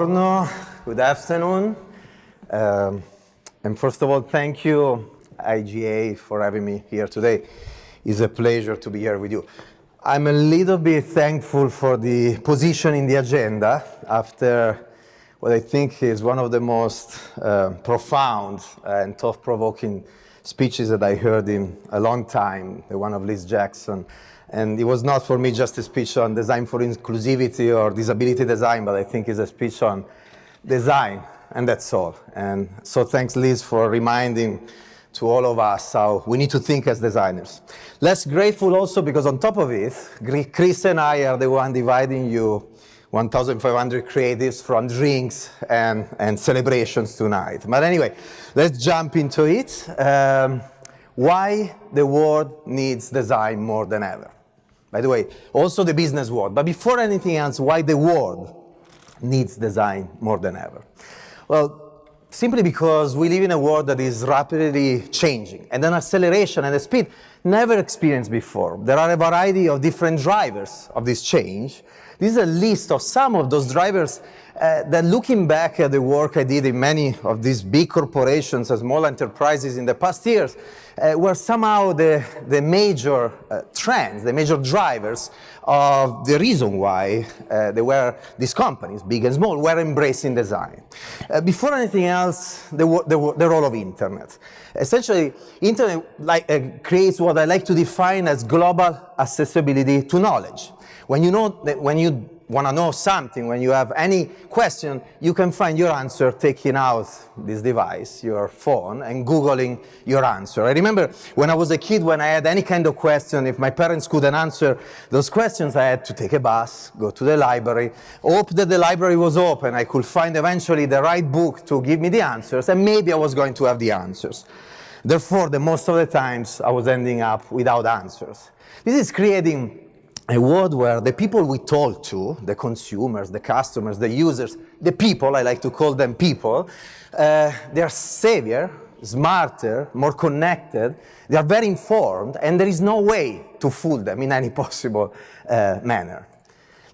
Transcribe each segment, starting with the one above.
Buongiorno, good afternoon. And first of all, thank you, AIGA, for having me here today. It's a pleasure to be here with you. I'm a little bit thankful for the position in the agenda after what I think is one of the most profound and thought-provoking speeches that I heard in a long time, the one of Liz Jackson. And it was not for me just a speech on design for inclusivity or disability design, but I think it's a speech on design, and that's all. And so thanks, Liz, for reminding to all of us how we need to think as designers. Less grateful also because on top of it, Chris and I are the one dividing you 1,500 creatives from drinks and celebrations tonight. But anyway, let's jump into it. Why the world needs design more than ever. By the way, also the business world. But before anything else, why the world needs design more than ever? Well, simply because we live in a world that is rapidly changing, and an acceleration and a speed never experienced before. There are a variety of different drivers of this change. This is a list of some of those drivers that, looking back at the work I did in many of these big corporations and small enterprises in the past years, were somehow the major trends, the major drivers of the reason why these companies, big and small, were embracing design. Before anything else, the role of internet. Essentially, internet creates what I like to define as global accessibility to knowledge. When you want to know something, when you have any question, you can find your answer taking out this device, your phone, and Googling your answer. I remember when I was a kid, when I had any kind of question, if my parents couldn't answer those questions, I had to take a bus, go to the library, hope that the library was open, I could find eventually the right book to give me the answers, and maybe I was going to have the answers. Therefore, most of the times, I was ending up without answers. This is creating a world where the people we talk to, the consumers, the customers, the users, the people, I like to call them people, they are savvier, smarter, more connected, they are very informed, and there is no way to fool them in any possible manner.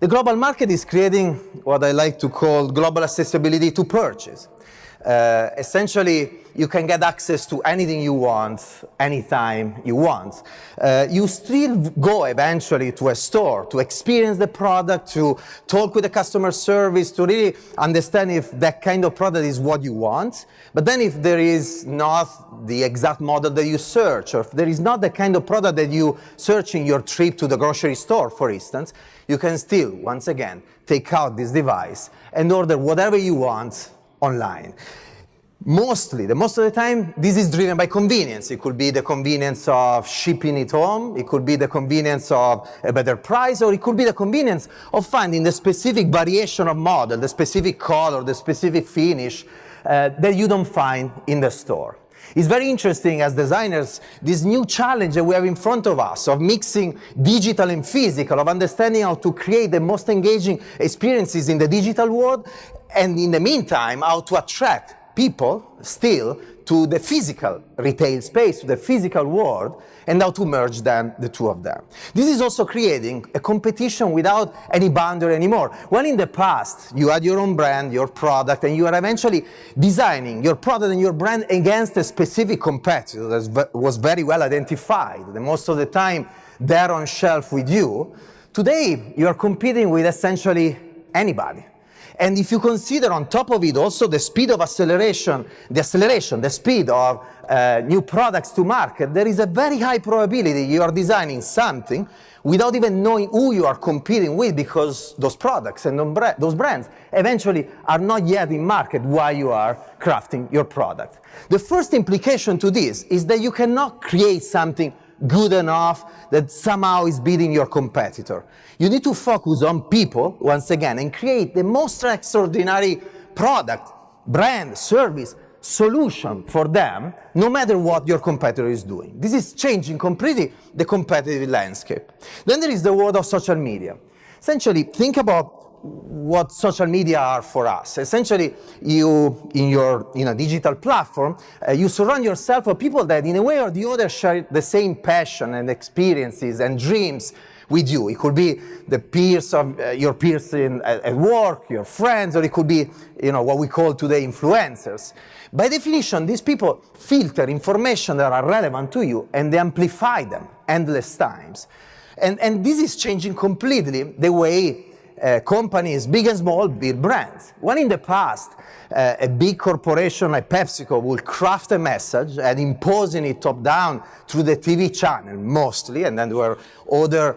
The global market is creating what I like to call global accessibility to purchase. Essentially, you can get access to anything you want, anytime you want. You still go eventually to a store to experience the product, to talk with the customer service, to really understand if that kind of product is what you want. But then if there is not the exact model that you search, or if there is not the kind of product that you search in your trip to the grocery store, for instance, you can still, once again, take out this device and order whatever you want online. Most of the time, this is driven by convenience. It could be the convenience of shipping it home, it could be the convenience of a better price, or it could be the convenience of finding the specific variation of model, the specific color, the specific finish that you don't find in the store. It's very interesting as designers, this new challenge that we have in front of us of mixing digital and physical, of understanding how to create the most engaging experiences in the digital world, and in the meantime, how to attract people still to the physical retail space, to the physical world, and how to merge the two of them. This is also creating a competition without any boundary anymore. When in the past, you had your own brand, your product, and you are eventually designing your product and your brand against a specific competitor that was very well identified, and most of the time there on shelf with you. Today, you are competing with essentially anybody. And if you consider on top of it also the speed of acceleration, the speed of new products to market, there is a very high probability you are designing something without even knowing who you are competing with, because those products and those brands eventually are not yet in market while you are crafting your product. The first implication to this is that you cannot create something good enough that somehow is beating your competitor. You need to focus on people, once again, and create the most extraordinary product, brand, service, solution for them, no matter what your competitor is doing. This is changing completely the competitive landscape. Then there is the world of social media. Essentially, think about what social media are for us. Essentially, in a digital platform, you surround yourself with people that in a way or the other share the same passion and experiences and dreams with you. It could be the peers of your peers at work, your friends, or it could be, what we call today influencers. By definition, these people filter information that are relevant to you and they amplify them endless times. And this is changing completely the way companies, big and small, build brands. When in the past, a big corporation like PepsiCo will craft a message and imposing it top-down through the TV channel mostly, and then there were other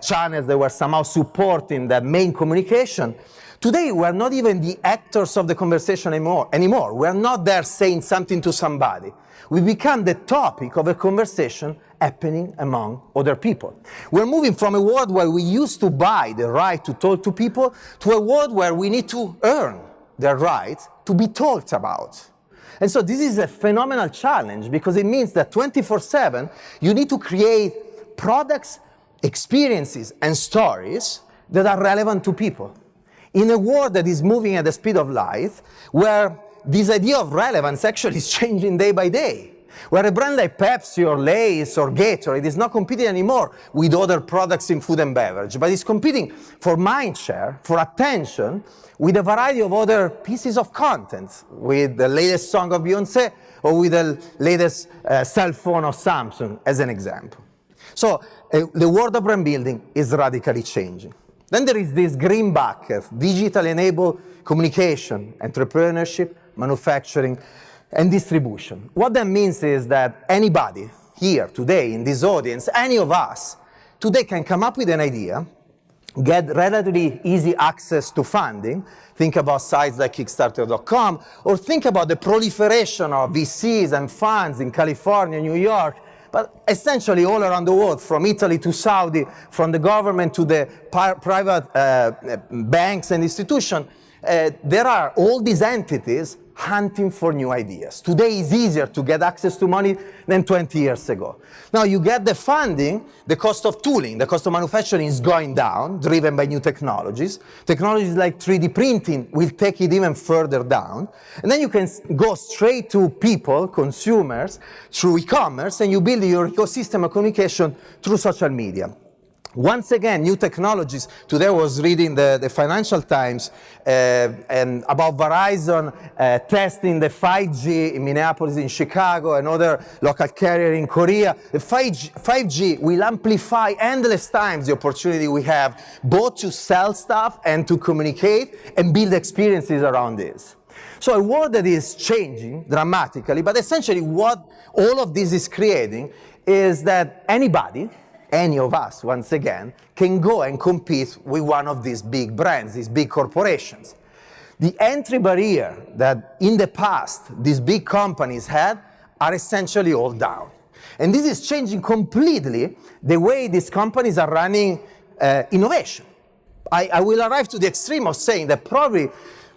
channels that were somehow supporting that main communication. Today, we're not even the actors of the conversation anymore. We're not there saying something to somebody. We become the topic of a conversation happening among other people. We're moving from a world where we used to buy the right to talk to people to a world where we need to earn the right to be talked about. And so this is a phenomenal challenge because it means that 24/7 you need to create products, experiences, and stories that are relevant to people. In a world that is moving at the speed of light, where this idea of relevance actually is changing day by day, where a brand like Pepsi or Lay's or Gatorade is not competing anymore with other products in food and beverage, but is competing for mind share, for attention, with a variety of other pieces of content, with the latest song of Beyoncé or with the latest cell phone of Samsung, as an example. So the world of brand building is radically changing. Then there is this green bucket, digital-enabled communication, entrepreneurship, manufacturing, and distribution. What that means is that anybody here today in this audience, any of us, today can come up with an idea, get relatively easy access to funding, think about sites like Kickstarter.com, or think about the proliferation of VCs and funds in California, New York, but essentially all around the world, from Italy to Saudi, from the government to the private banks and institutions. There are all these entities hunting for new ideas. Today is easier to get access to money than 20 years ago. Now you get the funding, the cost of tooling, the cost of manufacturing is going down, driven by new technologies. Technologies like 3D printing will take it even further down. And then you can go straight to people, consumers, through e-commerce, and you build your ecosystem of communication through social media. Once again, new technologies. Today I was reading the Financial Times and about Verizon testing the 5G in Minneapolis, in Chicago, and other local carrier in Korea. The 5G will amplify endless times the opportunity we have both to sell stuff and to communicate and build experiences around this. So a world that is changing dramatically, but essentially what all of this is creating is that anybody, any of us, once again, can go and compete with one of these big brands, these big corporations. The entry barrier that in the past these big companies had are essentially all down. And this is changing completely the way these companies are running innovation. I will arrive to the extreme of saying that probably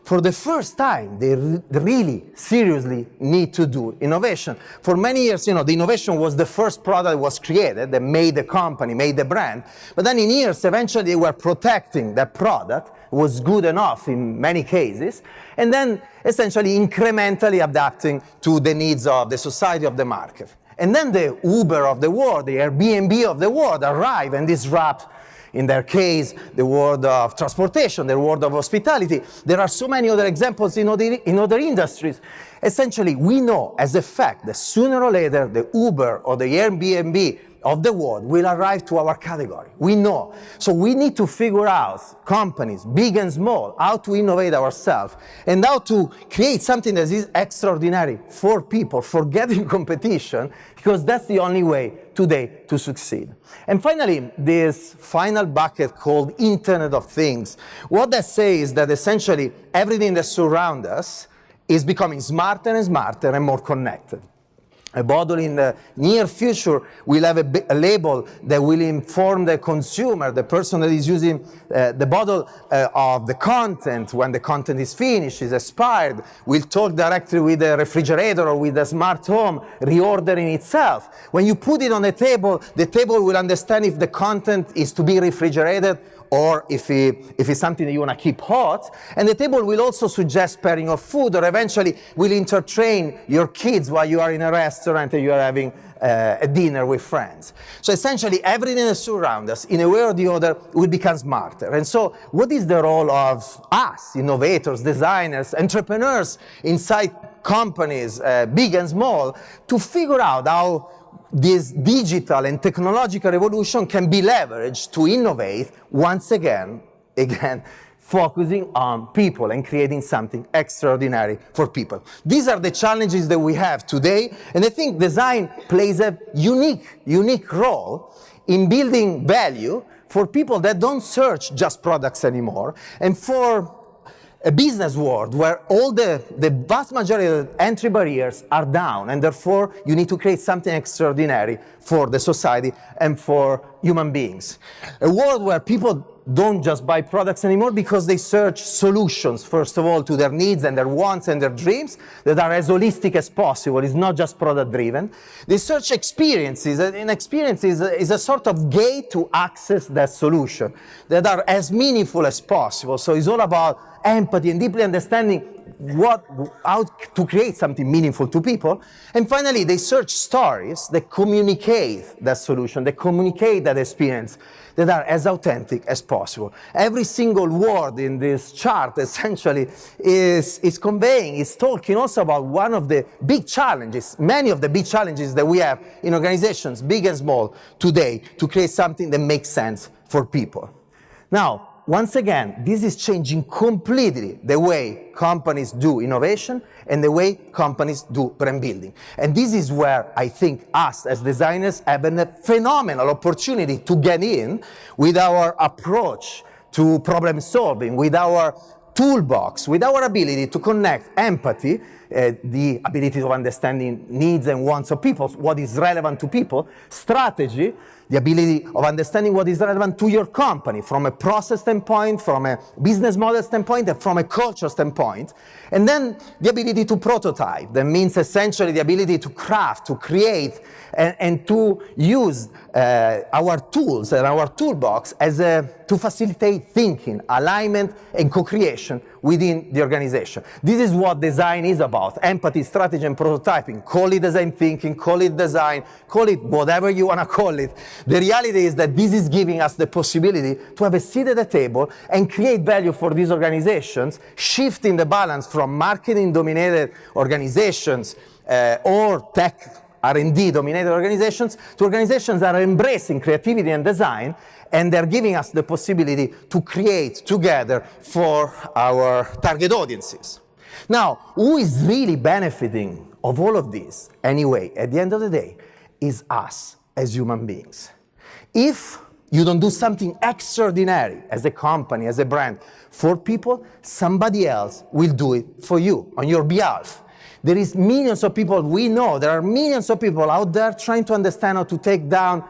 for the first time, they really seriously need to do innovation. For many years, the innovation was the first product that was created, that made the company, made the brand. But then in years, eventually they were protecting that product, was good enough in many cases, and then essentially incrementally adapting to the needs of the society, of the market. And then the Uber of the world, the Airbnb of the world arrive and disrupt, in their case, the world of transportation, the world of hospitality. There are so many other examples in other industries. Essentially, we know as a fact that sooner or later, the Uber or the Airbnb of the world will arrive to our category. We know. So we need to figure out, companies, big and small, how to innovate ourselves and how to create something that is extraordinary for people, forgetting competition, because that's the only way today to succeed. And finally, this final bucket called Internet of Things. What that says is that essentially everything that surrounds us is becoming smarter and smarter and more connected. A bottle in the near future will have a label that will inform the consumer, the person that is using the bottle of the content. When the content is finished, is expired, will talk directly with the refrigerator or with the smart home, reordering itself. When you put it on the table will understand if the content is to be refrigerated or if it's something that you want to keep hot. And the table will also suggest pairing of food, or eventually will entertain your kids while you are in a restaurant and you are having a dinner with friends. So essentially everything that surrounds us, in a way or the other, will become smarter. And so what is the role of us, innovators, designers, entrepreneurs inside companies, big and small, to figure out how this digital and technological revolution can be leveraged to innovate once again, focusing on people and creating something extraordinary for people. These are the challenges that we have today, and I think design plays a unique role in building value for people that don't search just products anymore, and for a business world where all the vast majority of the entry barriers are down, and therefore you need to create something extraordinary for the society and for human beings. A world where people don't just buy products anymore because they search solutions, first of all, to their needs and their wants and their dreams that are as holistic as possible. It's not just product driven. They search experiences, and experiences is a sort of gate to access that solution that are as meaningful as possible. So it's all about empathy and deeply understanding how to create something meaningful to people. And finally, they search stories that communicate that solution, that communicate that experience, that are as authentic as possible. Every single word in this chart essentially is conveying, is talking also about one of the big challenges, many of the big challenges that we have in organizations, big and small, today, to create something that makes sense for people. Now, once again, this is changing completely the way companies do innovation and the way companies do brand building. And this is where I think us as designers have a phenomenal opportunity to get in with our approach to problem solving, with our toolbox, with our ability to connect empathy, the ability of understanding needs and wants of people, what is relevant to people, strategy, the ability of understanding what is relevant to your company from a process standpoint, from a business model standpoint, and from a culture standpoint. And then the ability to prototype. That means essentially the ability to craft, to create, and to use our tools and our toolbox to facilitate thinking, alignment, and co-creation within the organization. This is what design is about: empathy, strategy, and prototyping. Call it design thinking, call it design, call it whatever you want to call it. The reality is that this is giving us the possibility to have a seat at the table and create value for these organizations, shifting the balance from marketing-dominated organizations or tech R&D dominated organizations to organizations that are embracing creativity and design, and they're giving us the possibility to create together for our target audiences. Now, who is really benefiting of all of this anyway, at the end of the day, is us as human beings. If you don't do something extraordinary as a company, as a brand, for people, somebody else will do it for you, on your behalf. There is millions of people, we know, there are millions of people out there trying to understand how to take down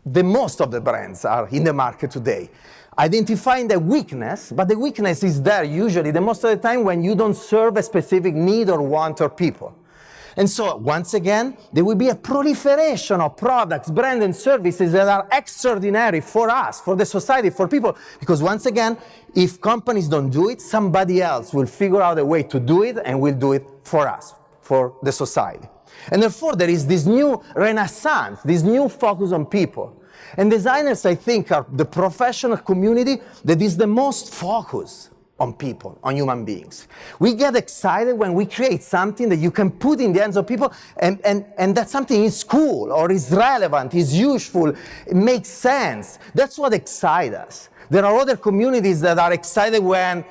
the most of the brands are in the market today. Identifying the weakness, but the weakness is there usually the most of the time when you don't serve a specific need or want or people. And so, once again, there will be a proliferation of products, brands, and services that are extraordinary for us, for the society, for people. Because once again, if companies don't do it, somebody else will figure out a way to do it and will do it for us, for the society. And therefore, there is this new renaissance, this new focus on people. And designers, I think, are the professional community that is the most focused on people, on human beings. We get excited when we create something that you can put in the hands of people and that something is cool or is relevant, is useful, it makes sense. That's what excites us. There are other communities that are excited when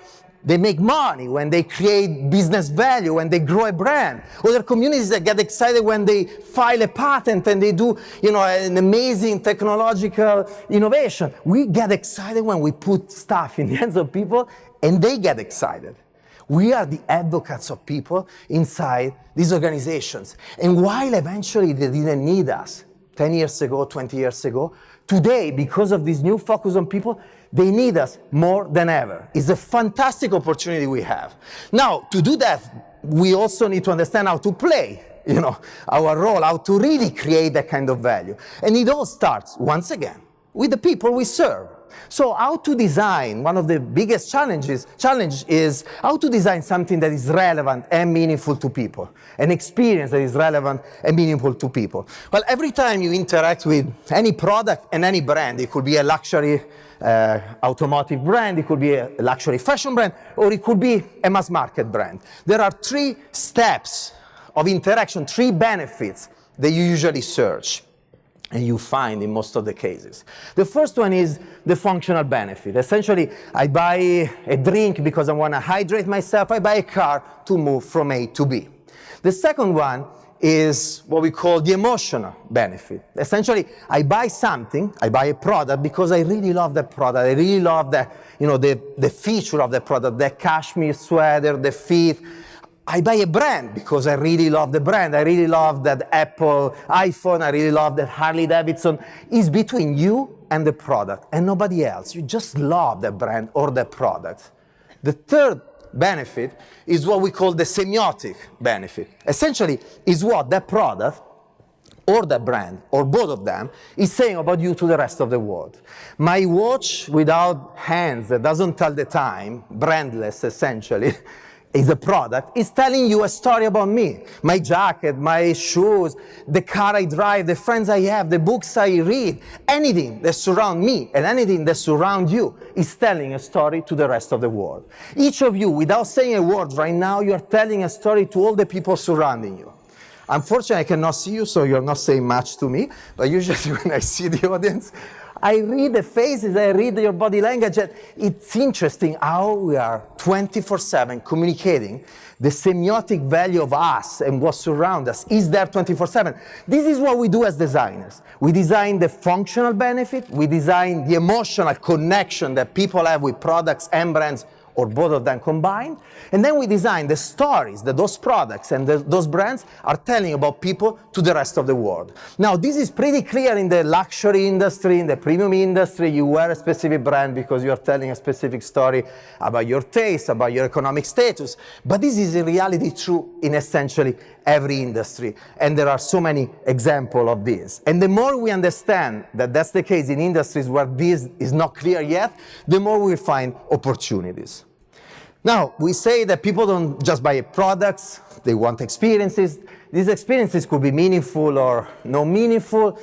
they make money, when they create business value, when they grow a brand. Other communities that get excited when they file a patent and they do, an amazing technological innovation. We get excited when we put stuff in the hands of people and they get excited. We are the advocates of people inside these organizations. And while eventually they didn't need us 10 years ago, 20 years ago, today, because of this new focus on people, they need us more than ever. It's a fantastic opportunity we have. Now, to do that, we also need to understand how to play, our role, how to really create that kind of value. And it all starts, once again, with the people we serve. So how to design, one of the biggest challenge is how to design something that is relevant and meaningful to people, an experience that is relevant and meaningful to people. Well, every time you interact with any product and any brand, it could be a luxury automotive brand, it could be a luxury fashion brand, or it could be a mass market brand. There are 3 steps of interaction, 3 benefits that you usually search and you find in most of the cases. The first one is the functional benefit. Essentially, I buy a drink because I want to hydrate myself. I buy a car to move from A to B. The second one is what we call the emotional benefit. Essentially, I buy something, I buy a product because I really love that product. I really love the feature of the product, the cashmere sweater, the fit. I buy a brand because I really love the brand. I really love that Apple iPhone. I really love that Harley Davidson. It's between you and the product and nobody else. You just love the brand or the product. The third benefit is what we call the semiotic benefit. Essentially, is what that product or the brand, or both of them, is saying about you to the rest of the world. My watch without hands that doesn't tell the time, brandless essentially, is a product, is telling you a story about me. My jacket, my shoes, the car I drive, the friends I have, the books I read, anything that surrounds me and anything that surrounds you is telling a story to the rest of the world. Each of you, without saying a word right now, you are telling a story to all the people surrounding you. Unfortunately, I cannot see you, so you're not saying much to me, but usually when I see the audience, I read the faces, I read your body language, and it's interesting how we are 24/7 communicating. The semiotic value of us and what surrounds us is there 24/7. This is what we do as designers. We design the functional benefit, we design the emotional connection that people have with products and brands, or both of them combined, and then we design the stories that those products and those brands are telling about people to the rest of the world. Now, this is pretty clear in the luxury industry, in the premium industry. You wear a specific brand because you are telling a specific story about your taste, about your economic status, but this is in reality true in essentially every industry, and there are so many examples of this. And the more we understand that that's the case in industries where this is not clear yet, the more we find opportunities. Now, we say that people don't just buy products, they want experiences. These experiences could be meaningful or not meaningful.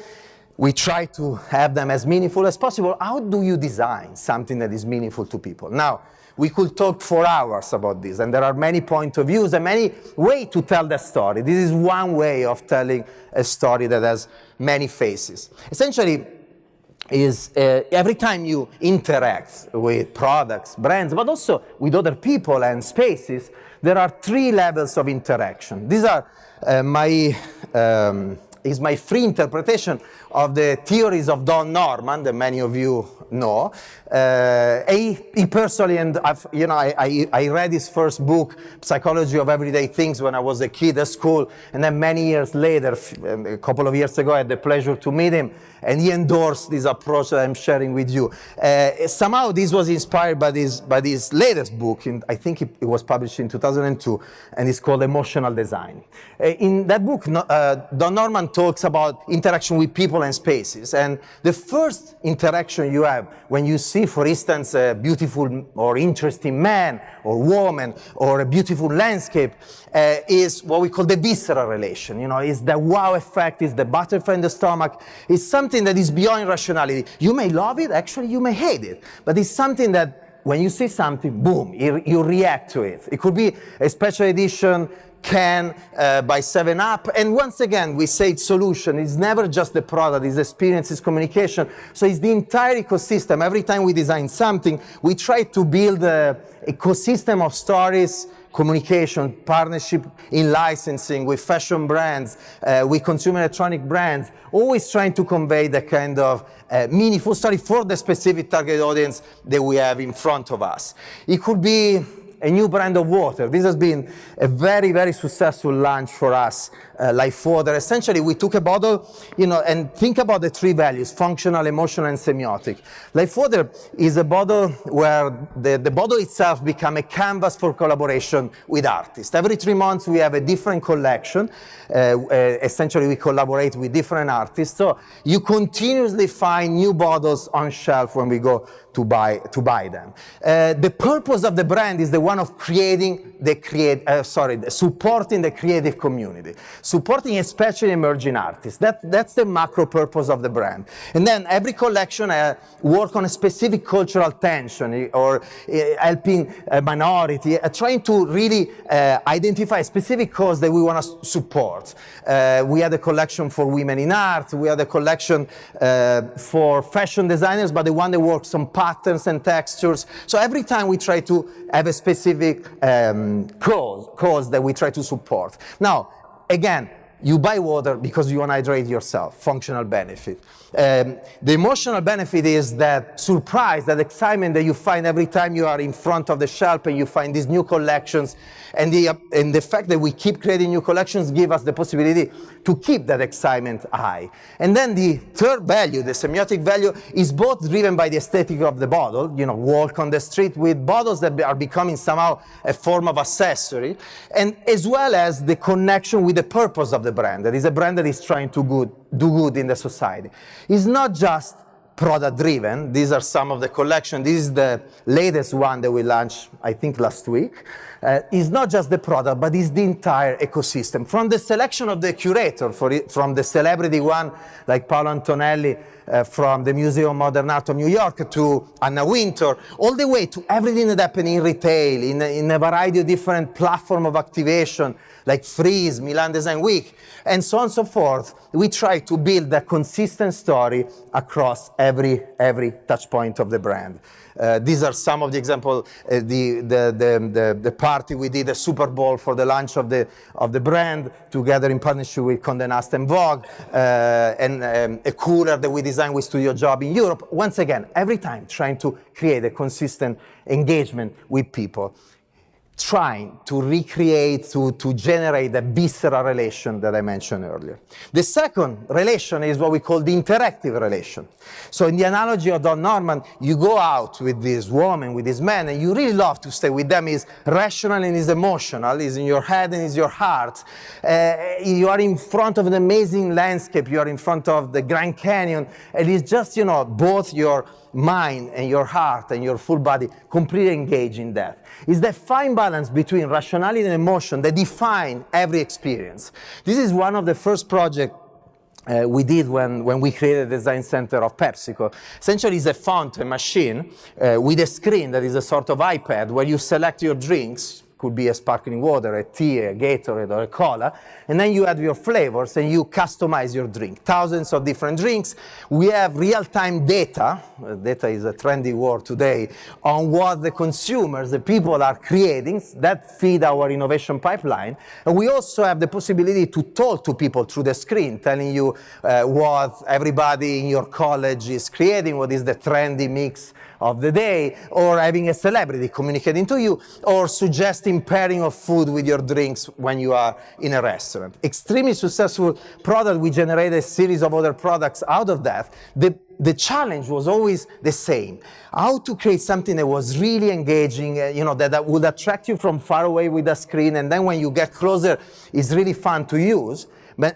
We try to have them as meaningful as possible. How do you design something that is meaningful to people? Now, we could talk for hours about this, and there are many points of views and many ways to tell that story. This is one way of telling a story that has many faces. Essentially, is every time you interact with products, brands, but also with other people and spaces, there are 3 levels of interaction. These are is my free interpretation of the theories of Don Norman that many of you know. He personally, and I read his first book, Psychology of Everyday Things, when I was a kid at school, and then many years later, a couple of years ago, I had the pleasure to meet him, and he endorsed this approach that I'm sharing with you. Somehow this was inspired by his latest book, I think it was published in 2002, and it's called Emotional Design. In that book, Don Norman talks about interaction with people and spaces, and the first interaction you have when you see, for instance, a beautiful or interesting man or woman or a beautiful landscape is what we call the visceral relation. Is the wow effect, is the butterfly in the stomach, is something that is beyond rationality. You may love it, actually you may hate it, but it's something that when you see something, boom, you react to it. It could be a special edition can by 7-Up, and once again we say it's solution. It's never just the product, it's experience, it's communication. So it's the entire ecosystem. Every time we design something, we try to build an ecosystem of stories, communication, partnership in licensing with fashion brands, with consumer electronic brands, always trying to convey the kind of meaningful story for the specific target audience that we have in front of us. It could be a new brand of water. This has been a very, very successful launch for us, Life Water. Essentially, we took a bottle, and think about the three values: functional, emotional, and semiotic. Life Water is a bottle where the bottle itself becomes a canvas for collaboration with artists. Every 3 months, we have a different collection. Essentially, we collaborate with different artists. So you continuously find new bottles on shelf when we go to buy them. The purpose of the brand is the one of supporting the creative community, supporting especially emerging artists. That's the macro purpose of the brand. And then every collection work on a specific cultural tension or helping a minority, trying to really identify a specific cause that we want to support. We had a collection for women in art. We had a collection for fashion designers, but the one that works on patterns and textures. So every time we try to have a specific cause that we try to support. Now, again, you buy water because you want to hydrate yourself, functional benefit. The emotional benefit is that surprise, that excitement that you find every time you are in front of the shelf and you find these new collections. And the fact that we keep creating new collections give us the possibility to keep that excitement high. And then the third value, the semiotic value, is both driven by the aesthetic of the bottle, walk on the street with bottles that are becoming somehow a form of accessory, and as well as the connection with the purpose of the brand. That is a brand that is trying to do good in the society. It's not just product driven. These are some of the collection. This is the latest one that we launched, I think, last week. It's not just the product, but it's the entire ecosystem. From the selection of the curator, from the celebrity one, like Paolo Antonelli from the Museum of Modern Art of New York, to Anna Wintour, all the way to everything that happened in retail, in a variety of different platforms of activation, like Freeze, Milan Design Week, and so on and so forth. We try to build a consistent story across every touch point of the brand. These are some of the examples. The party we did, a Super Bowl for the launch of the brand, together in partnership with Condé Nast and Vogue, and a cooler that we designed with Studio Job in Europe. Once again, every time trying to create a consistent engagement with people, trying to recreate, to generate the visceral relation that I mentioned earlier. The second relation is what we call the interactive relation. So in the analogy of Don Norman, you go out with this woman, with this man, and you really love to stay with them. Is rational and is emotional, is in your head and is your heart. You are in front of an amazing landscape, you are in front of the Grand Canyon, and it's just, both your mind and your heart and your full body completely engaged in that. It's that fine balance between rationality and emotion that define every experience. This is one of the first projects we did when we created the design center of PepsiCo. Essentially, it's a fountain machine with a screen that is a sort of iPad where you select your drinks. Could be a sparkling water, a tea, a Gatorade, or a cola, and then you add your flavors and you customize your drink. Thousands of different drinks. We have real-time data. Data is a trendy word today, on what the consumers, the people are creating that feed our innovation pipeline. And we also have the possibility to talk to people through the screen, telling you what everybody in your college is creating, what is the trendy mix of the day, or having a celebrity communicating to you, or suggesting pairing of food with your drinks when you are in a restaurant. Extremely successful product. We generated a series of other products out of that. The challenge was always the same: how to create something that was really engaging, that would attract you from far away with a screen, and then when you get closer, it's really fun to use.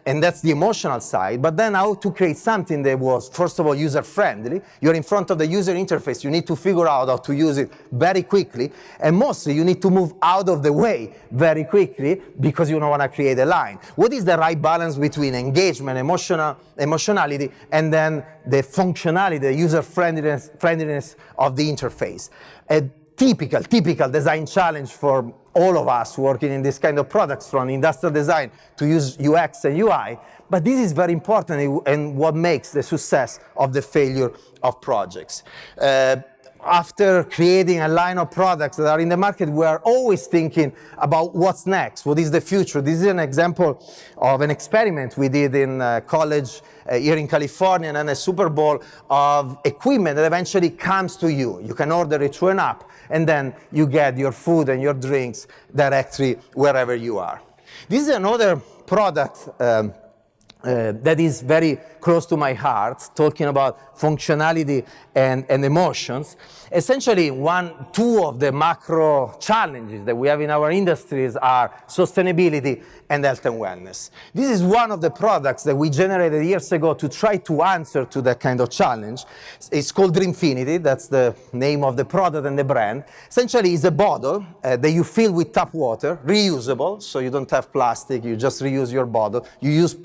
And that's the emotional side. But then how to create something that was, first of all, user-friendly. You're in front of the user interface. You need to figure out how to use it very quickly. And mostly, you need to move out of the way very quickly because you don't want to create a line. What is the right balance between engagement, emotionality, and then the functionality, the user-friendliness of the interface? A typical design challenge for all of us working in this kind of products, from industrial design to use UX and UI, but this is very important and what makes the success of the failure of projects. after creating a line of products that are in the market, we are always thinking about what's next, what is the future. This is an example of an experiment we did in college here in California, and then a Super Bowl of equipment that eventually comes to you. You can order it through an app, and then you get your food and your drinks directly wherever you are. This is another product that is very close to my heart, talking about functionality and emotions. Essentially, two of the macro challenges that we have in our industries are sustainability and health and wellness. This is one of the products that we generated years ago to try to answer to that kind of challenge. It's called Dreamfinity. That's the name of the product and the brand. Essentially, it's a bottle that you fill with tap water, reusable, so you don't have plastic, you just reuse your bottle. You use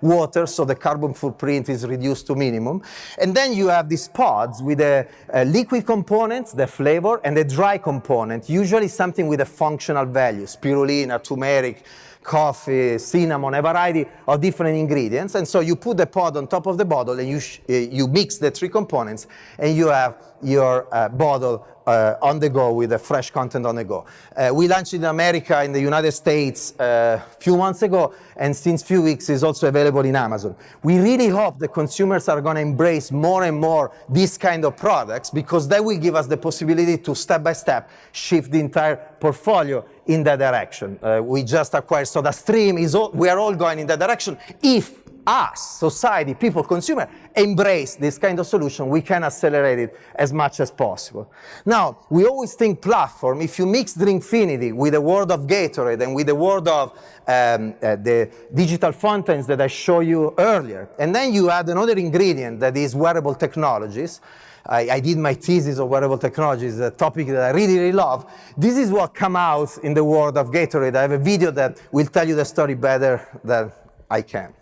water, so the carbon footprint is reduced to minimum. And then you have these pods with a liquid component, the flavor, and a dry component, usually something with a functional value, spirulina, turmeric, coffee, cinnamon, a variety of different ingredients. And so you put the pod on top of the bottle, and you mix the three components, and you have your bottle on the go with the fresh content on the go. We launched in America, in the United States, a few months ago, and since few weeks is also available in Amazon. We really hope the consumers are going to embrace more and more these kind of products, because that will give us the possibility to step by step shift the entire portfolio in that direction. We just acquired SodaStream. We are all going in that direction. If us, society, people, consumer, embrace this kind of solution, we can accelerate it as much as possible. Now, we always think platform. If you mix Dreamfinity with the world of Gatorade and with the world of the digital fountains that I showed you earlier, and then you add another ingredient that is wearable technologies. I did my thesis on wearable technologies, a topic that I really, really love. This is what comes out in the world of Gatorade. I have a video that will tell you the story better than I can.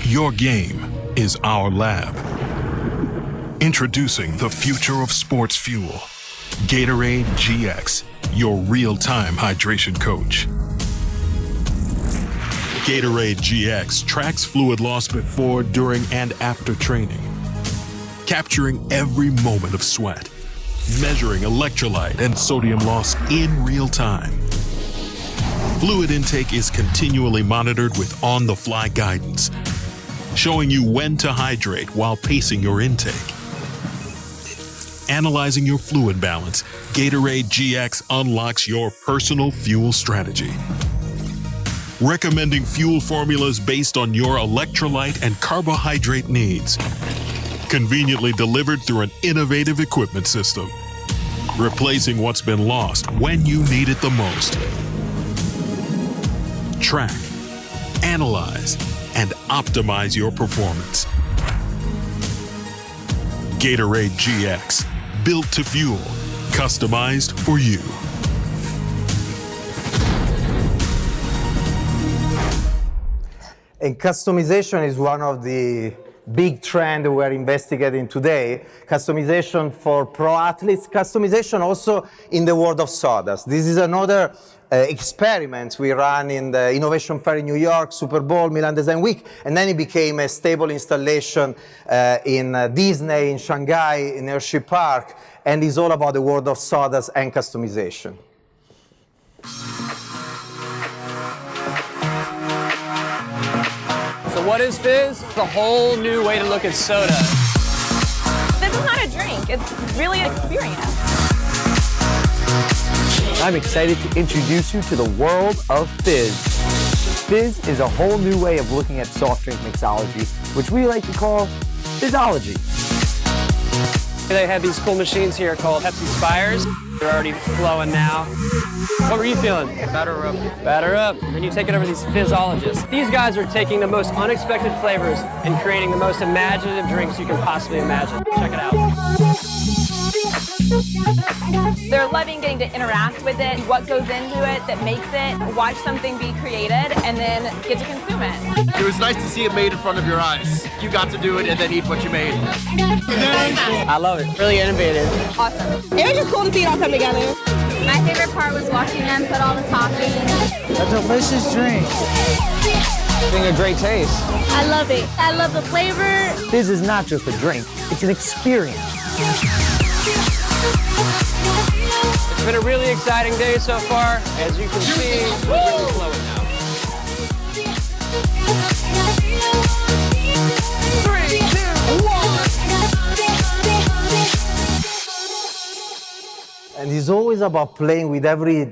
Your game is our lab. Introducing the future of sports fuel. Gatorade Gx, your real-time hydration coach. Gatorade Gx tracks fluid loss before, during, and after training, capturing every moment of sweat, measuring electrolyte and sodium loss in real time. Fluid intake is continually monitored with on-the-fly guidance, showing you when to hydrate while pacing your intake. Analyzing your fluid balance, Gatorade Gx unlocks your personal fuel strategy. Recommending fuel formulas based on your electrolyte and carbohydrate needs. Conveniently delivered through an innovative equipment system. Replacing what's been lost when you need it the most. Track, analyze, and optimize your performance. Gatorade Gx, built to fuel, customized for you. And customization is one of the big trends we're investigating today. Customization for pro athletes, customization also in the world of sodas. This is another experiment we ran in the Innovation Fair in New York, Super Bowl, Milan Design Week, and then it became a stable installation in Disney, in Shanghai, in Hershey Park, and is all about the world of sodas and customization. So what is Fizz? It's a whole new way to look at soda. This is not a drink, it's really an experience. I'm excited to introduce you to the world of Fizz. Fizz is a whole new way of looking at soft drink mixology, which we like to call Fizzology. They have these cool machines here called Pepsi Spires. They're already flowing now. What were you feeling? Batter up. Batter up. And you take it over to these Fizzologists. These guys are taking the most unexpected flavors and creating the most imaginative drinks you can possibly imagine. Check it out. They're loving getting to interact with it, what goes into it that makes it, watch something be created, and then get to consume it. It was nice to see it made in front of your eyes. You got to do it and then eat what you made. I love it. Really innovative. Awesome. It was just cool to see it all come together. My favorite part was watching them put all the toppings. A delicious drink. Having a great taste. I love it. I love the flavor. Fizz is not just a drink, it's an experience. It's been a really exciting day so far. As you can see, we're really flowing now. 3, 2, 1. And it's always about playing with every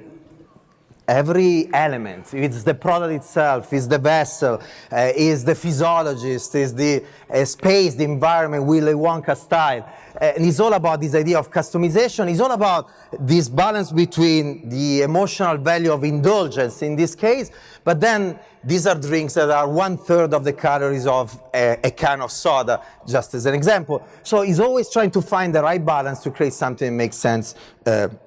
element. It's the product itself, it's the vessel, it's the physiologist, it's the space, the environment, Willy Wonka style. And it's all about this idea of customization. It's all about this balance between the emotional value of indulgence in this case, but then these are drinks that are 1/3 of the calories of a can of soda, just as an example. So he's always trying to find the right balance to create something that makes sense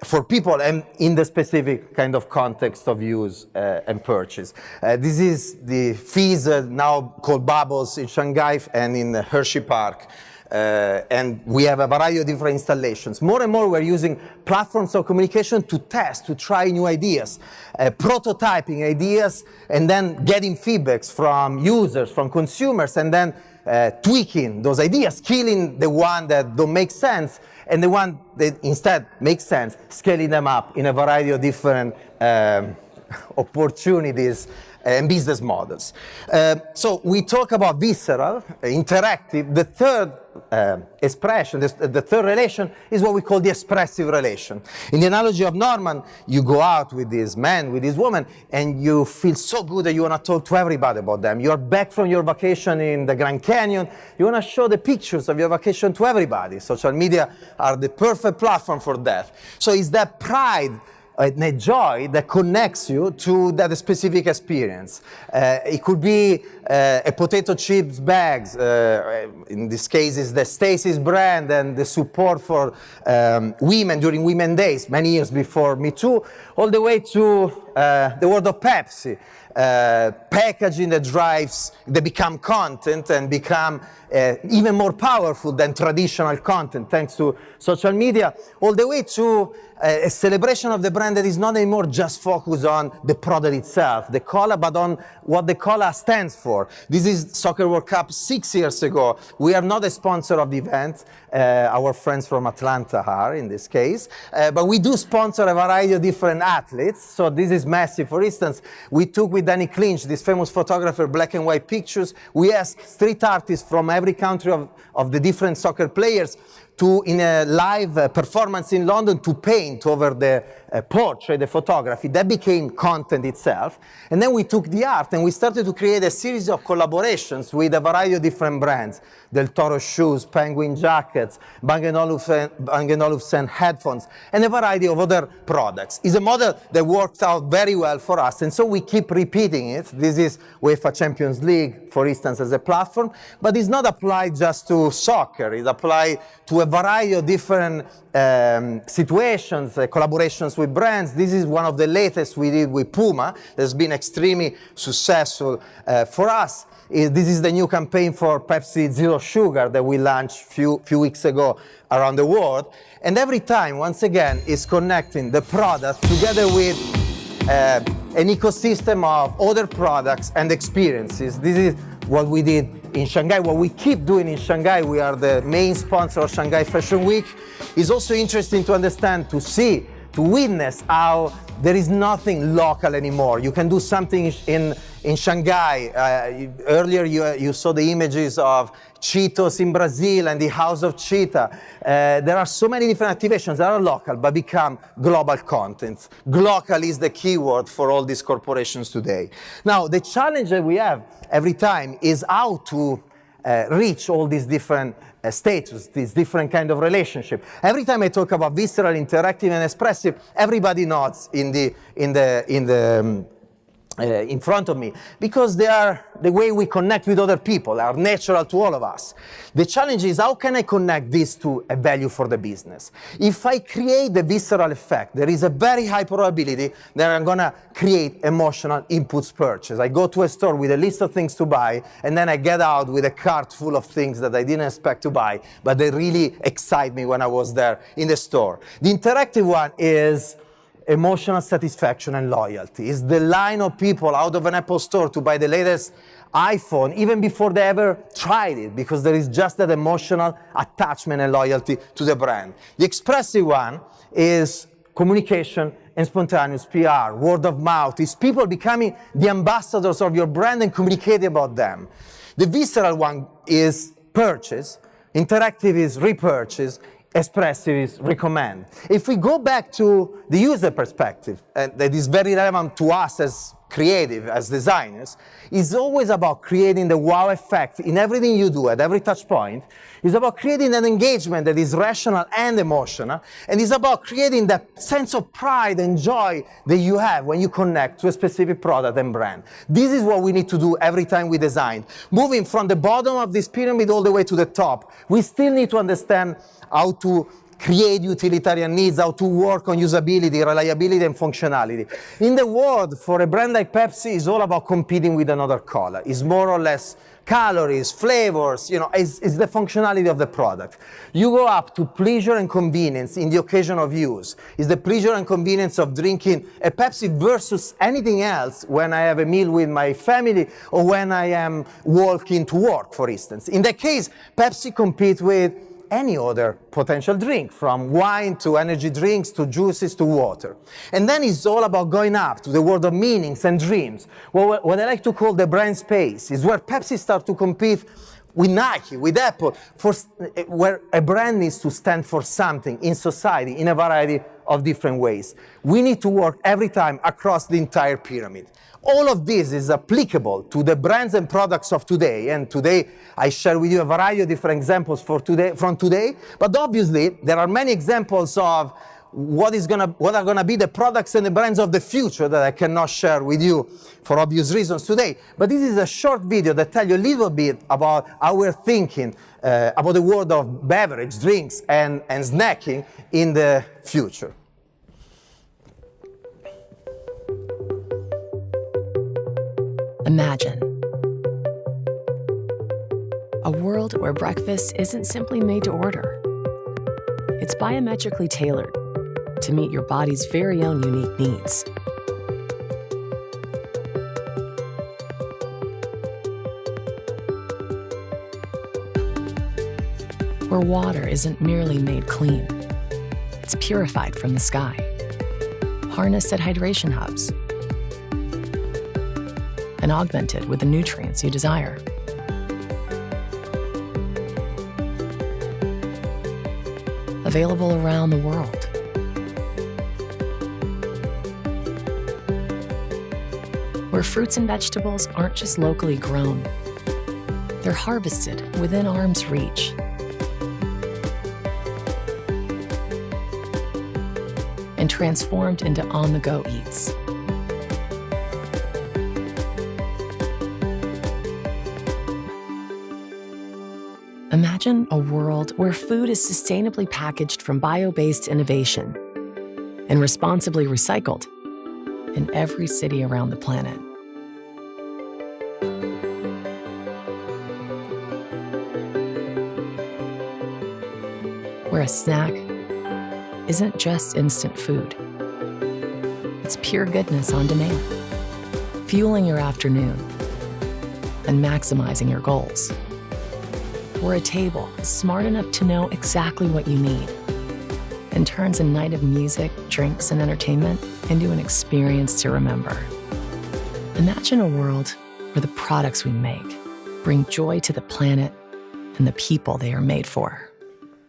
for people and in the specific kind of context of use and purchase. This is the Fizz, now called Bubbles, in Shanghai and in Hershey Park. And we have a variety of different installations. More and more we're using platforms of communication to test, to try new ideas, prototyping ideas, and then getting feedbacks from users, from consumers, and then tweaking those ideas, killing the one that don't make sense, and the one that instead makes sense, scaling them up in a variety of different opportunities and business models. So we talk about visceral, interactive. The third expression, the third relation is what we call the expressive relation. In the analogy of Norman, you go out with this man, with this woman, and you feel so good that you want to talk to everybody about them. You're back from your vacation in the Grand Canyon. You want to show the pictures of your vacation to everybody. Social media are the perfect platform for that. So it's that pride and a joy that connects you to that specific experience. It could be a potato chips bags. In this case, it's the Stacy's brand and the support for women during Women's Days, many years before Me Too, all the way to the world of Pepsi. Packaging that become content and become even more powerful than traditional content thanks to social media, all the way to a celebration of the brand that is not anymore just focused on the product itself, the cola, but on what the cola stands for. This is Soccer World Cup 6 years ago. We are not a sponsor of the event. Our friends from Atlanta are in this case, but we do sponsor a variety of different athletes. So this is Messi, for instance. We took with Danny Clinch, this famous photographer, black and white pictures. We asked street artists from every country of the different soccer players to, in a live performance in London, to paint over the portrait, the photography. That became content itself. And then we took the art and we started to create a series of collaborations with a variety of different brands. Del Toro shoes, Penguin jackets, Bang & Olufsen headphones, and a variety of other products. It's a model that worked out very well for us, and so we keep repeating it. This is UEFA Champions League, for instance, as a platform, but it's not applied just to soccer. It's applied to a variety of different situations, collaborations with brands. This is one of the latest we did with Puma that's been extremely successful for us. This is the new campaign for Pepsi Zero Sugar that we launched few weeks ago around the world. And every time, once again, is connecting the product together with an ecosystem of other products and experiences. This is what we did in Shanghai, what we keep doing in Shanghai. We are the main sponsor of Shanghai Fashion Week. It's also interesting to understand, to see, to witness how there is nothing local anymore. You can do something in Shanghai. Earlier you saw the images of Cheetos in Brazil and the House of Cheetah. There are so many different activations that are local but become global content. Glocal is the keyword for all these corporations today. Now, the challenge that we have every time is how to reach all these different status, this different kind of relationship. Every time I talk about visceral, interactive, and expressive, everybody nods in front of me, because they are the way we connect with other people, are natural to all of us. The challenge is, how can I connect this to a value for the business? If I create the visceral effect, there is a very high probability that I'm gonna create emotional impulse purchase. I go to a store with a list of things to buy, and then I get out with a cart full of things that I didn't expect to buy, but they really excite me when I was there in the store. The interactive one is emotional satisfaction and loyalty. It's the line of people out of an Apple store to buy the latest iPhone even before they ever tried it, because there is just that emotional attachment and loyalty to the brand. The expressive one is communication and spontaneous PR, word of mouth. It's people becoming the ambassadors of your brand and communicating about them. The visceral one is purchase, interactive is repurchase, expressive is recommend. If we go back to the user perspective, and that is very relevant to us as creative, as designers, is always about creating the wow effect in everything you do at every touch point. It's about creating an engagement that is rational and emotional, and it's about creating that sense of pride and joy that you have when you connect to a specific product and brand. This is what we need to do every time we design. Moving from the bottom of this pyramid all the way to the top, we still need to understand how to create utilitarian needs, how to work on usability, reliability, and functionality. In the world, for a brand like Pepsi, it's all about competing with another cola. It's more or less calories, flavors, it's the functionality of the product. You go up to pleasure and convenience in the occasion of use. It's the pleasure and convenience of drinking a Pepsi versus anything else when I have a meal with my family or when I am walking to work, for instance. In that case, Pepsi competes with any other potential drink, from wine to energy drinks to juices to water. And then it's all about going up to the world of meanings and dreams. Well, what I like to call the brand space is where Pepsi starts to compete with Nike, with Apple, where a brand needs to stand for something in society in a variety of different ways. We need to work every time across the entire pyramid. All of this is applicable to the brands and products of today, and today I share with you a variety of different examples from today, but obviously there are many examples of what are gonna be the products and the brands of the future that I cannot share with you for obvious reasons today. But this is a short video that tells you a little bit about how we're thinking about the world of beverage, drinks, and snacking in the future. Imagine a world where breakfast isn't simply made to order. It's biometrically tailored to meet your body's very own unique needs. Where water isn't merely made clean, it's purified from the sky, harnessed at hydration hubs, and augmented with the nutrients you desire. Available around the world. Where fruits and vegetables aren't just locally grown, they're harvested within arm's reach. And transformed into on-the-go eats. Imagine a world where food is sustainably packaged from bio-based innovation and responsibly recycled in every city around the planet. Where a snack isn't just instant food. It's pure goodness on demand, fueling your afternoon and maximizing your goals. Where a table is smart enough to know exactly what you need and turns a night of music, drinks, and entertainment into an experience to remember. Imagine a world where the products we make bring joy to the planet and the people they are made for.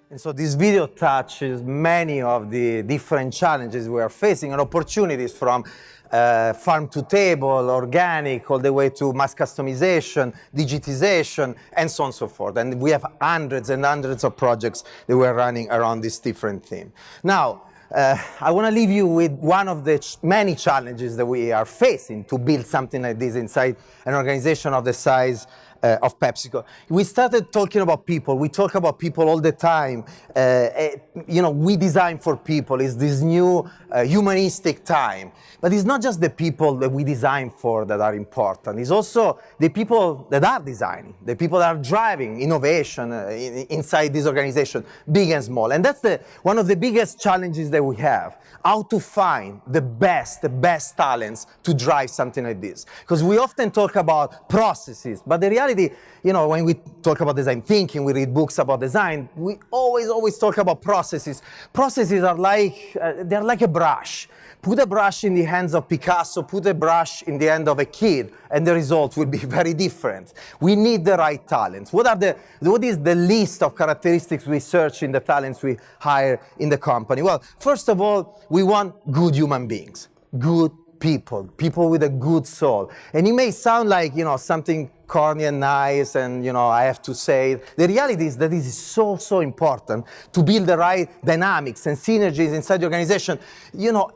And so this video touches many of the different challenges we are facing and opportunities, from farm to table, organic, all the way to mass customization, digitization, and so on and so forth. And we have hundreds and hundreds of projects that we're running around this different theme. Now, I want to leave you with one of the many challenges that we are facing to build something like this inside an organization of the size of PepsiCo. We started talking about people. We talk about people all the time. We design for people. It's this new humanistic time. But it's not just the people that we design for that are important. It's also the people that are designing, the people that are driving innovation inside this organization, big and small. And that's one of the biggest challenges that we have, how to find the best talents to drive something like this. Because we often talk about processes, but the reality, when we talk about design thinking, we read books about design, we always talk about processes. Processes are they're like a brush. Put a brush in the hands of Picasso, put a brush in the hand of a kid, and the result will be very different. We need the right talents. What is the list of characteristics we search in the talents we hire in the company? Well, first of all, we want good human beings, good people with a good soul. And it may sound like, something corny and nice, and, I have to say it. The reality is that this is so important to build the right dynamics and synergies inside the organization.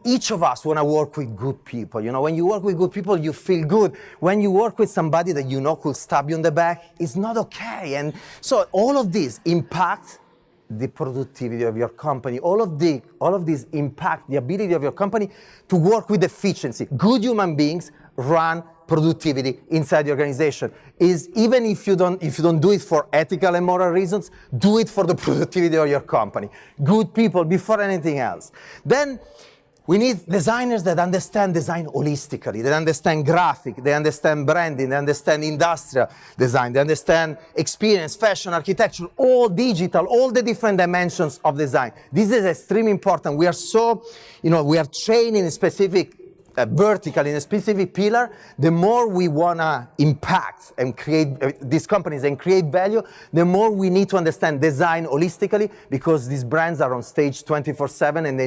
Each of us want to work with good people. When you work with good people, you feel good. When you work with somebody that could stab you in the back, it's not okay. And so all of this impact the productivity of your company. All of these impact the ability of your company to work with efficiency. Good human beings run productivity inside the organization. Even if you don't do it for ethical and moral reasons, do it for the productivity of your company. Good people before anything else. Then we need designers that understand design holistically. They understand graphic, they understand branding, they understand industrial design, they understand experience, fashion, architecture, all digital, all the different dimensions of design. This is extremely important. We are trained in a specific vertical, in a specific pillar. The more we want to impact and create these companies and create value, the more we need to understand design holistically, because these brands are on stage 24/7 and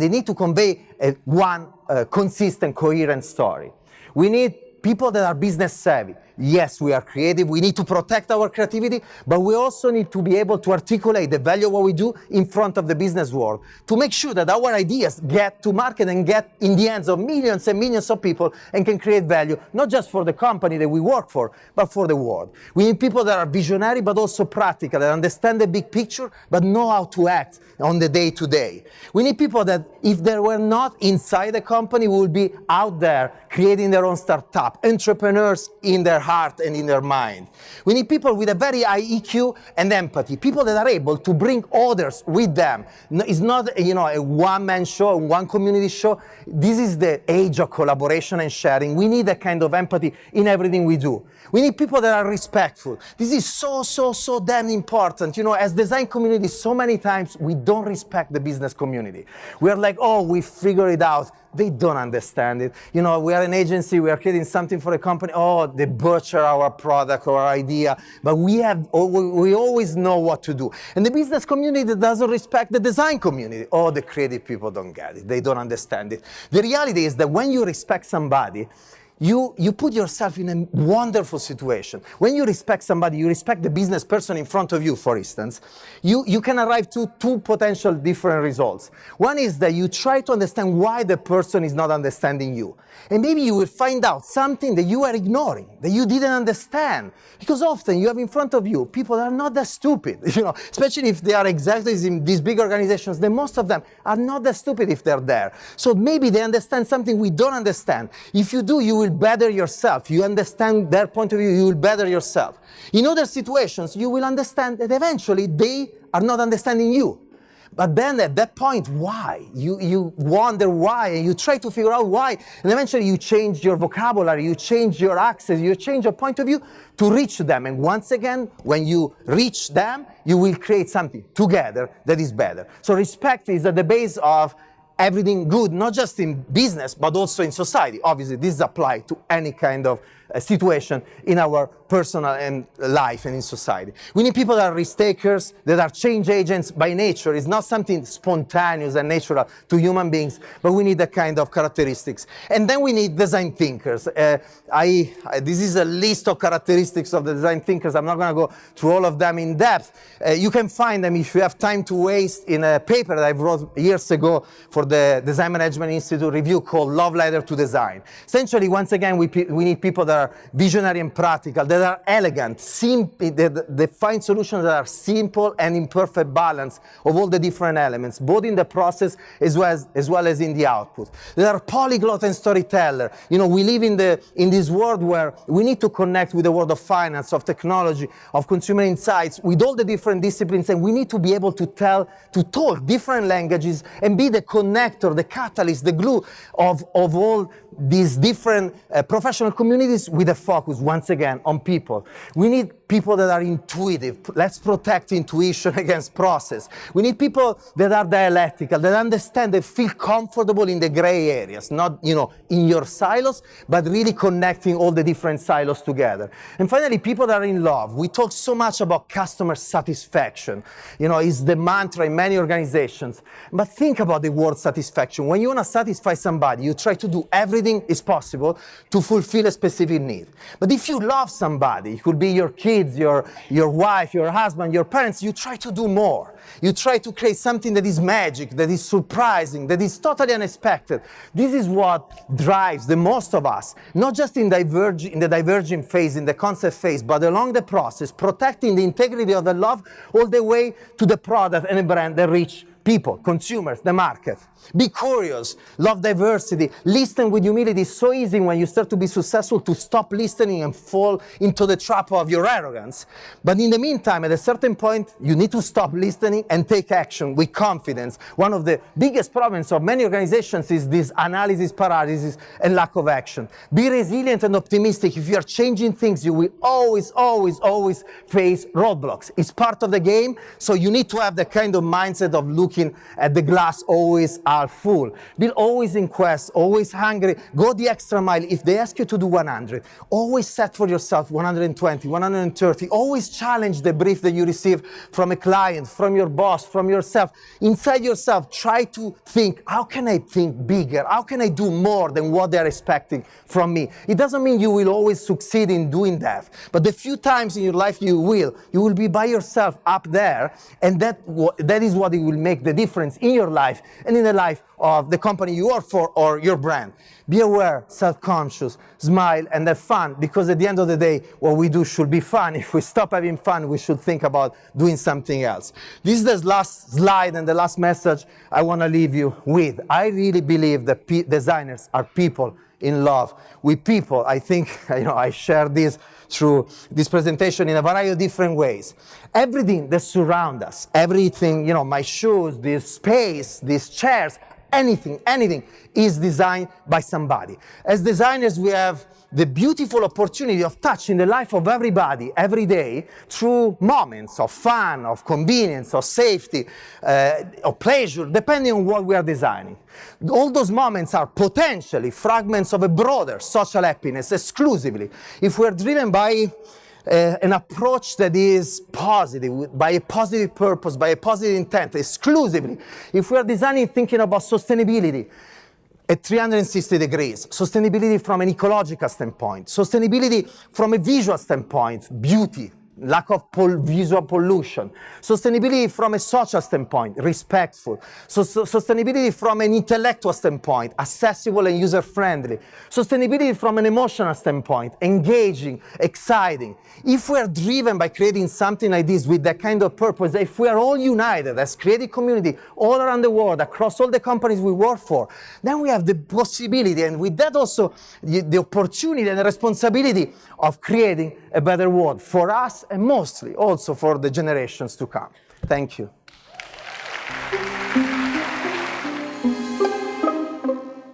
they need to convey one consistent, coherent story. We need people that are business savvy. Yes, we are creative. We need to protect our creativity, but we also need to be able to articulate the value of what we do in front of the business world to make sure that our ideas get to market and get in the hands of millions and millions of people and can create value, not just for the company that we work for, but for the world. We need people that are visionary, but also practical, that understand the big picture, but know how to act on the day-to-day. We need people that, if they were not inside the company, will be out there creating their own startup, entrepreneurs in their heart and in their mind. We need people with a very high EQ and empathy, people that are able to bring others with them. It's not a one-man show, one community show. This is the age of collaboration and sharing. We need that kind of empathy in everything we do. We need people that are respectful. This is so damn important. As design community, so many times we don't respect the business community. We are like, oh, we figured it out. They don't understand it. We are an agency, we are creating something for a company. Oh, they butcher our product or our idea. But we always know what to do. And the business community doesn't respect the design community. Oh, the creative people don't get it. They don't understand it. The reality is that when you respect somebody, you put yourself in a wonderful situation. When you respect somebody, you respect the business person in front of you, for instance, you can arrive to two potential different results. One is that you try to understand why the person is not understanding you. And maybe you will find out something that you are ignoring, that you didn't understand. Because often you have in front of you people that are not that stupid, especially if they are executives in these big organizations, then most of them are not that stupid if they're there. So maybe they understand something we don't understand. If you do, you will better yourself. You understand their point of view, you will better yourself. In other situations, you will understand that eventually they are not understanding you. But then at that point, why? You wonder why, and you try to figure out why, and eventually you change your vocabulary, you change your access, you change your point of view to reach them. And once again, when you reach them, you will create something together that is better. So respect is at the base of everything good, not just in business, but also in society. Obviously, this applies to any kind of situation in our personal and life and in society. We need people that are risk takers, that are change agents by nature. It's not something spontaneous and natural to human beings, but we need that kind of characteristics. And then we need design thinkers. This is a list of characteristics of the design thinkers. I'm not going to go through all of them in depth. You can find them if you have time to waste in a paper that I wrote years ago for the Design Management Institute review called Love Letter to Design. Essentially, once again, we need people that are visionary and practical, that are elegant, simple, they find solutions that are simple and in perfect balance of all the different elements, both in the process as well as in the output. They are polyglot and storyteller. You know, we live in this world where we need to connect with the world of finance, of technology, of consumer insights, with all the different disciplines, and we need to be able to talk different languages and be the connector, the catalyst, the glue of all these different professional communities with a focus, once again, on people. We need people that are intuitive. Let's protect intuition against process. We need people that are dialectical, that understand, that feel comfortable in the gray areas, not, you know, in your silos, but really connecting all the different silos together. And finally, people that are in love. We talk so much about customer satisfaction. You know, it's the mantra in many organizations. But think about the word satisfaction. When you want to satisfy somebody, you try to do everything is possible to fulfill a specific need. But if you love somebody, it could be your kids, your wife, your husband, your parents, you try to do more. You try to create something that is magic, that is surprising, that is totally unexpected. This is what drives the most of us, not just in the diverging phase, in the concept phase, but along the process, protecting the integrity of the love all the way to the product and the brand that reach people, consumers, the market. Be curious, love diversity, listen with humility. It's so easy when you start to be successful to stop listening and fall into the trap of your arrogance. But in the meantime, at a certain point, you need to stop listening and take action with confidence. One of the biggest problems of many organizations is this analysis paralysis and lack of action. Be resilient and optimistic. If you are changing things, you will always face roadblocks. It's part of the game, so you need to have the kind of mindset of looking at the glass always half full. Be always in quest, always hungry. Go the extra mile. If they ask you to do 100, always set for yourself 120, 130. Always challenge the brief that you receive from a client, from your boss, from yourself. Inside yourself, try to think, how can I think bigger? How can I do more than what they're expecting from me? It doesn't mean you will always succeed in doing that, but the few times in your life you will be by yourself up there, and that is what it will make the difference in your life and in the life of the company you work for or your brand. Be aware, self-conscious, smile, and have fun, because at the end of the day, what we do should be fun. If we stop having fun, we should think about doing something else. This is the last slide and the last message I want to leave you with. I really believe that designers are people in love with people. I think, I share this through this presentation in a variety of different ways. Everything that surrounds us, everything, my shoes, this space, these chairs, anything is designed by somebody. As designers, we have the beautiful opportunity of touching the life of everybody every day through moments of fun, of convenience, of safety, of pleasure, depending on what we are designing. All those moments are potentially fragments of a broader social happiness exclusively if we are driven by an approach that is positive, by a positive purpose, by a positive intent, exclusively. If we are designing thinking about sustainability at 360 degrees, sustainability from an ecological standpoint, sustainability from a visual standpoint, beauty, lack of visual pollution, sustainability from a social standpoint, respectful, sustainability from an intellectual standpoint, accessible and user-friendly, sustainability from an emotional standpoint, engaging, exciting. If we are driven by creating something like this with that kind of purpose, if we are all united as creative community all around the world, across all the companies we work for, then we have the possibility, and with that also the opportunity and the responsibility of creating a better world for us and mostly also for the generations to come. Thank you.